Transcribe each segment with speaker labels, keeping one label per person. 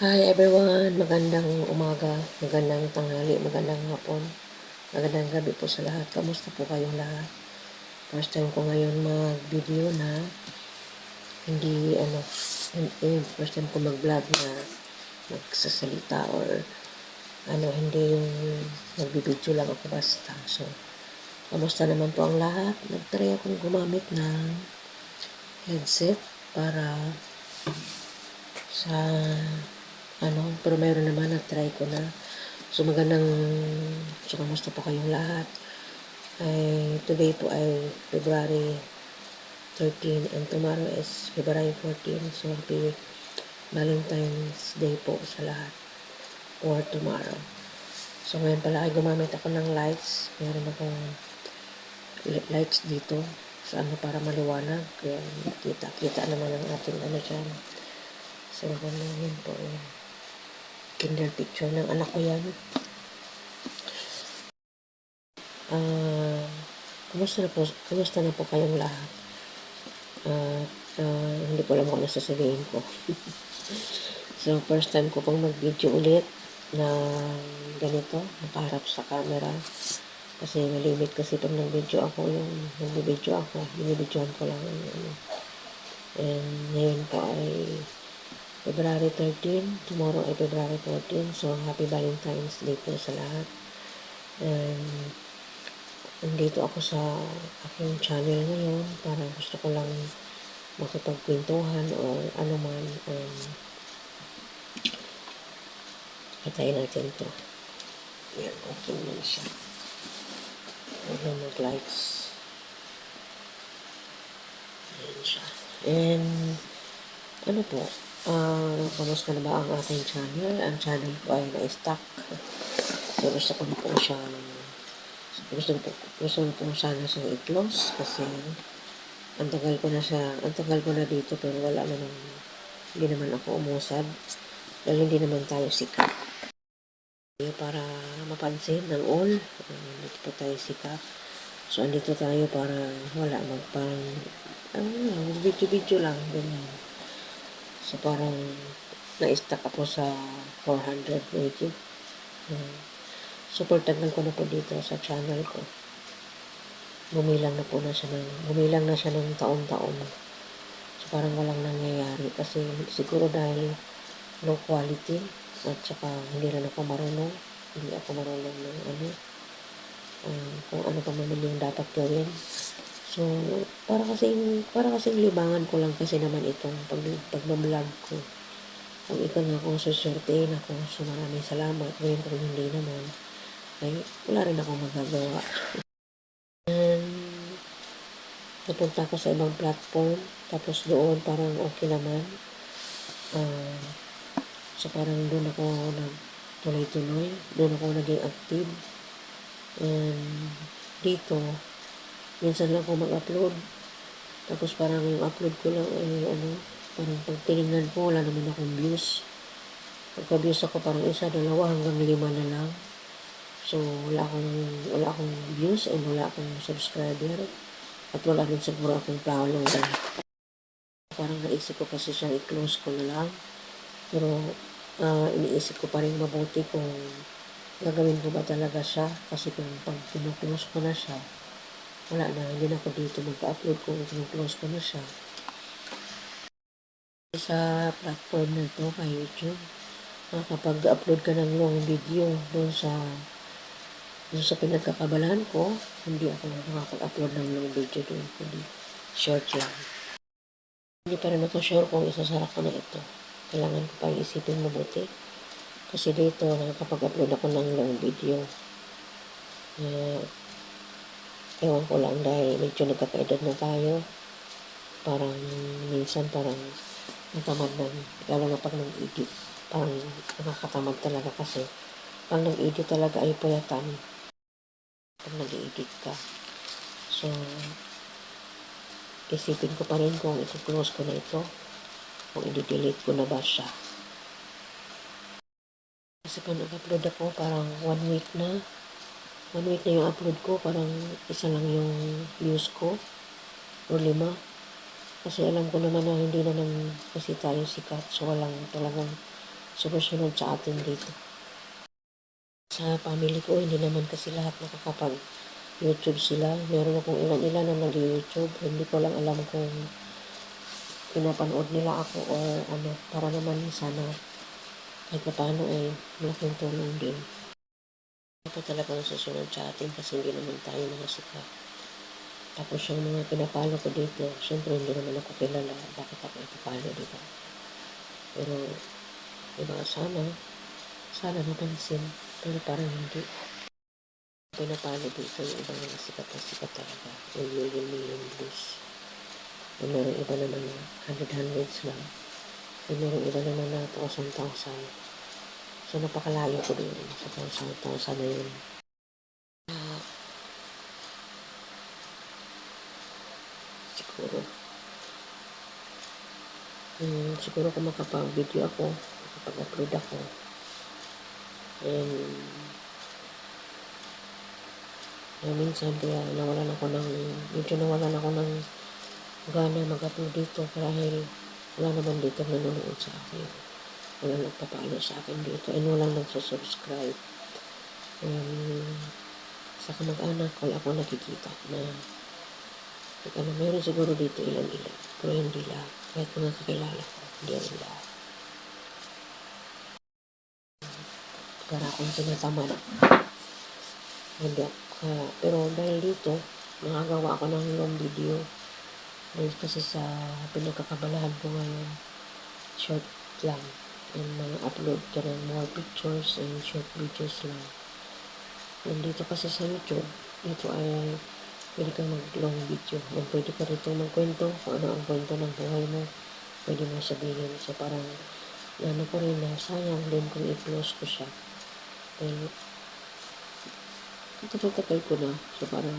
Speaker 1: Hi everyone, magandang umaga, magandang tanghali, magandang hapon, magandang gabi po sa lahat. Kamusta po kayong lahat? First time ko ngayon mag-video na hindi first time ko mag-vlog na magsasalita or hindi yung nagbibideo lang ako basta. So, kamusta naman po ang lahat? Nag-try akong gumamit ng headset para sa pero mayroon naman na-try ko na. So, kamusta po kayong lahat? Today po ay February 13 and tomorrow is February 14. So, happy Valentine's Day po sa lahat for tomorrow. So, ngayon pala ay gumamit ako ng lights. Meron akong lights dito sa para maliwanag. Kaya kita naman ang ating dyan. So, yun po yun. Kinder picture ng anak ko yan. Kumusta na po kayong lahat? Hindi ko alam kung ano sasabihin ko. So, first time ko pong mag-video ulit na ganito, nakaharap sa camera. Kasi malimit kasi pag nag-video ako, binibidyoan ko lang And ngayon po ay February 13, tomorrow ay February 14. So, happy Valentine's Day po sa lahat. And nandito ako sa aking channel ngayon para gusto ko lang makipagkwentuhan or anuman. Patayin natin ito. Yan, okay naman siya. Ayan, mag-lights. Ayan siya. And, kamusta na ba ang aking channel? Ang channel ko ay na-stuck. So, gusto ko po sana siyang i-close kasi ang tagal ko na dito pero hindi naman ako umusad dahil hindi naman tayo sikat. Para mapansin ng all, dito po tayo sikat. So, andito tayo para video lang, ganyan. So, parang na-stuck ako sa 400 video. Super tagal ko na po dito sa channel ko. Gumilang na siya ng taon-taon. So, parang walang nangyayari kasi siguro dahil low quality at saka hindi ako marunong ng kung ano pa man yung dapat gawin. So, para kasing libangan ko lang kasi naman itong pagbablog ko. Kung ikaw nga kung susurtein ako, so maraming salamat. Ngayon kung hindi naman, ay wala rin akong magagawa. And, napunta ako sa ibang platform, tapos doon parang okay naman. So, parang doon ako tuloy-tuloy. Doon ako naging active. And, dito, minsan lang ako mag-upload. Tapos parang yung upload ko lang parang pag tinignan ko, wala naman akong views. Pagka-views ako parang 1, 2, hanggang 5 na lang. So, wala akong views and wala akong subscriber. At wala rin siguro akong follower. Parang naisip ko kasi siya i-close ko na lang. Pero, iniisip ko pa rin mabuti kung gagawin ko ba talaga siya. Kasi kung pag kino-close ko na siya, wala na, hindi na ako dito magka-upload kung kino-close ko na siya. Sa platform na ito, kay YouTube, kapag upload ka ng long video doon sa pinagkakabalahan ko, hindi ako makapag-upload ng long video doon, kundi short lang. Hindi pa rin ako sure kung isasara ko na ito. Kailangan ko pa isipin mabuti. Kasi dito, nakakapag-upload ako ng long video. Ewan ko lang dahil medyo nagkakaedad na tayo. Parang minsan natamad na, lalo na pag nag-edit. Parang nakakatamad talaga kasi pag nag-edit talaga ay puyatan pag nag-edit ka. So, isipin ko pa rin kung i-close ko na ito, kung i-delete ko na ba siya. Kasi pag nag-upload ako, parang 1 week na yung upload ko, parang isa lang yung views ko, o 5. Kasi alam ko naman na hindi naman kasi tayo sikat, so walang talagang sumusunod sa atin dito. Sa family ko, hindi naman kasi lahat nakakapag-YouTube sila. Meron akong ilan-ilan na nag-YouTube. Hindi ko lang alam kung pinapanood nila ako o ano, para naman sana kahit pa paano ay malaking tulong din. Ito talagang susunod sa atin kasi hindi naman tayo nakasikat. Tapos yung mga pinapalo ko dito, syempre hindi naman ako kilala. Bakit ako ipapalo, diba? Pero, diba, sana napansin. Pero parang hindi. Pinapalo dito yung ibang mga sikat na sikat talaga. Yung million views. Yung meron iba naman na hundreds lang. Yung meron iba naman na 1,000. So, napakalayo ko din sa 1,000 na yun. Siguro kung makapag-video ako, makapag-upload ako, and minsan kaya medyo nawalan ako ng gana mag-upload dito dahil wala naman dito nanonood sa akin. Wala nagpapalo sa akin dito and walang nagsusubscribe. Sa kamag-anak, wala ako nakikita na meron siguro dito ilan-ilan. Pero hindi lahat. Kahit mga kakilala ko, hindi rin lahat. Para akong tinatamad. Hindi. Pero dahil dito, nakagawa ako ng long video. Dahil kasi sa pinagkakabalahan ko ngayon, short lang. And mga upload ka ng more pictures and short videos lang. And dito kasi sa YouTube, dito ay pwede kang mag-long video. And pwede ka rito magkwento kung ano ang kwento ng buhay mo. Pwede mo sabihin. So parang, ano ko rin na sayang din kung i-close ko siya. Dahil, tagal ko na. So parang,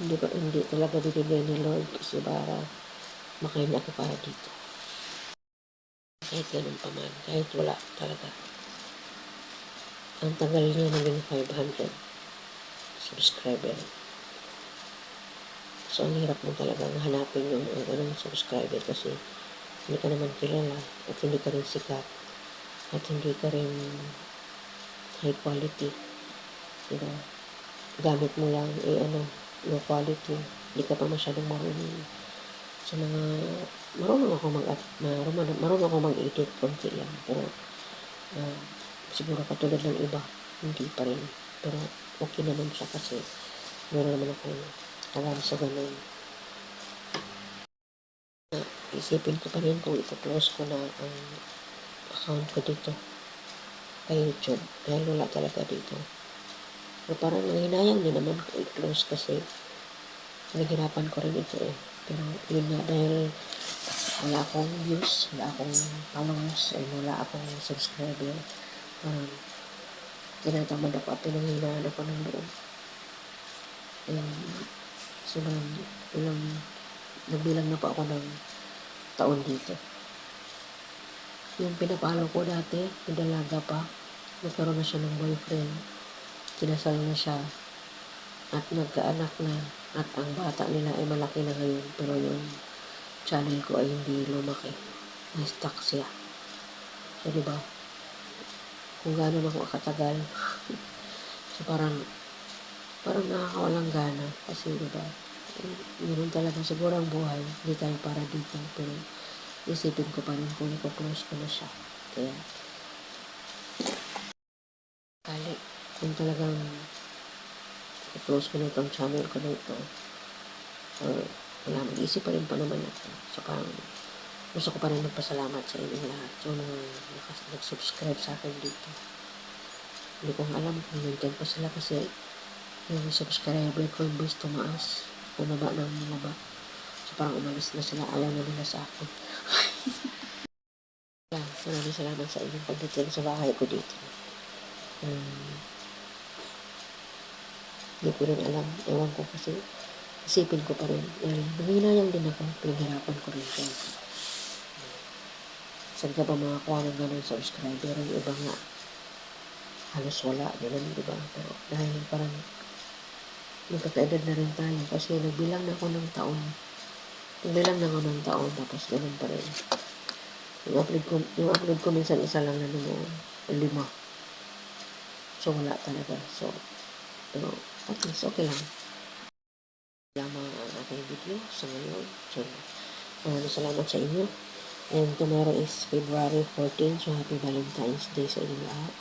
Speaker 1: hindi talaga binigay ni Lord kasi para makain ako para dito. Kahit ganun pa man. Kahit wala talaga. Ang tagal niya naging 500 subscriber. So, ang hirap mo talagang hanapin yung ganung subscriber kasi hindi ka naman kilala at hindi ka rin sikat at hindi ka rin high quality. Diba? Gamit mo lang low quality. Hindi ka pa masyadong marunong. Sa mga marunong ako mag-edit konti lang. Pero siguro katulad ng iba, hindi pa rin. Pero okay naman siya kasi meron naman akong alam sa ganun. Isipin ko pa rin kung ito-close ko na ang account ko dito kay YouTube. Dahil wala talaga dito. Pero parang nanghinayang din naman ko i-close kasi naghirapan ko rin ito eh. Pero yun nga, dahil wala akong views, wala akong followers, and wala akong subscriber. Tinatamad ako at pinanghinaan ako ng loob. So, nagbilang na pa ako ng taon dito. Yung pinapalo ko dati, dalaga pa, nagkaroon na siya ng boyfriend. Kinasal na siya at nagkaanak na at ang bata nila ay malaki na ngayon pero yung channel ko ay hindi lumaki. Na-stuck siya. So, diba? Kung gano'n ako katagal. So, parang nakakawalang gana. Kasi, diba? Yun talaga siguro ang buhay. Hindi tayo para dito. Pero, isipin ko pa rin kung i-close ko na siya. Kaya, kung talagang i-close ko na itong channel ko na ito, wala, mag-isip pa rin pa naman ako. So, parang, gusto ko pa rin magpasalamat sa inyong lahat. Yung mga nag-subscribe sa akin dito. Hindi ko alam kung nandiyan pa sila kasi yung subscriber ko imbes tumaas, bumaba. So, parang umalis na sila. Ayaw na nila sa akin. Maraming salamat sa inyong pagdating sa bahay ko dito. Hindi ko rin alam. Ewan ko kasi. Isipin ko pa rin. Nanghinayang din ako. Pinaghirapan ko rin siya. Saan ka ba makakuha ng ganun subscriber? Yung iba nga, halos wala. Ganun, diba? Pero dahil parang magkakaedad na rin tayo. Kasi nagbilang na ako ng taon. Tapos ganun pa rin. Yung upload ko minsan isa lang na noon, 5. So, wala talaga. So, pero, at least, okay lang. Lamang ang aking video sa ngayon. So, maraming salamat sa inyo. And tomorrow is February 14, so happy Valentine's Day sa inyo lahat.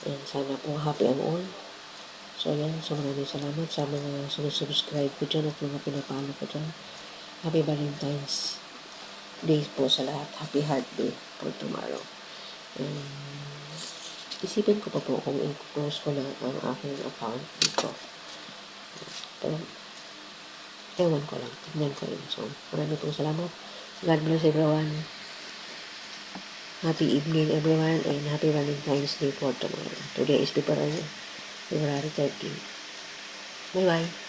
Speaker 1: And sana po happy ang all. So, yan. So, maraming salamat sa mga subscribe ko dyan at mga pinapalo ko dyan. Happy Valentine's Day po sa lahat. Happy Heart Day for tomorrow. And isipin ko pa po kung i-close ko na ang aking account dito. Pero, ewan ko lang. Tignan ko rin. So, maraming pong salamat. God bless everyone. Happy evening everyone and happy Valentine's Day for tomorrow. Today is February 13. Bye-bye.